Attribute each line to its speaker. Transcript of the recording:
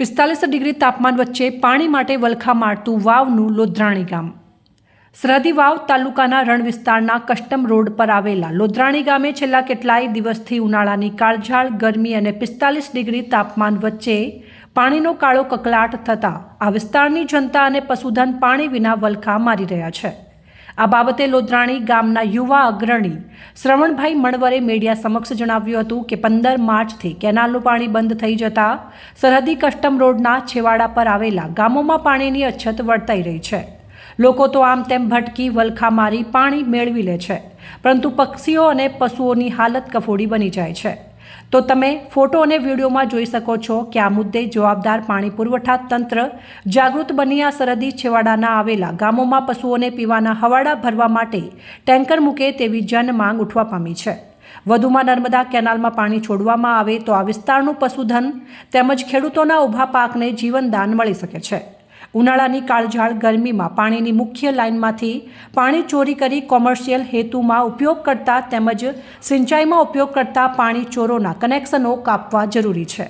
Speaker 1: 45 degree તાપમાન વચ્ચે પાણી માટે વલખા મારતું વાવનું લોધરાણી ગામ। સરહદી વાવ તાલુકાના રણ વિસ્તારના કસ્ટમ રોડ પર આવેલા લોધરાણી ગામે છેલ્લા કેટલાય દિવસથી ઉનાળાની કાળઝાળ ગરમી અને 45 ડિગ્રી તાપમાન વચ્ચે પાણીનો કાળો કકળાટ થતાં આ વિસ્તારની જનતા અને પશુધન પાણી વિના વલખા મારી રહ્યા છે। આ બાબતે લોધરાણી ગામના યુવા અગ્રણી શ્રવણભાઈ મણવરે મીડિયા સમક્ષ જણાવ્યું હતું કે 15 માર્ચથી કેનાલનું પાણી બંધ થઈ જતા સરહદી કસ્ટમ રોડના છેવાડા પર આવેલા ગામોમાં પાણીની અછત વર્તાઈ રહી છે। લોકો તો આમ તેમ ભટકી વલખા મારી પાણી મેળવી લે છે, પરંતુ પક્ષીઓ અને પશુઓની હાલત કફોડી બની જાય છે। તો તમે ફોટો અને વિડીયોમાં જોઈ શકો છો કે આ મુદ્દે જવાબદાર પાણી પુરવઠા તંત્ર જાગૃત બની આ સરહદી છેવાડાના આવેલા ગામોમાં પશુઓને પીવાના હવાડા ભરવા માટે ટેન્કર મૂકે તેવી જનમાંગ ઉઠવા પામી છે। વધુમાં નર્મદા કેનાલમાં પાણી છોડવામાં આવે તો આ વિસ્તારનું પશુધન તેમજ ખેડૂતોના ઊભા પાકને જીવનદાન મળી શકે છે। ઉનાળાની કાળઝાળ ગરમીમાં પાણીની મુખ્ય લાઇનમાંથી પાણી ચોરી કરી કોમર્શિયલ હેતુમાં ઉપયોગ કરતા તેમજ સિંચાઈમાં ઉપયોગ કરતા પાણી ચોરોના કનેક્શનો કાપવા જરૂરી છે।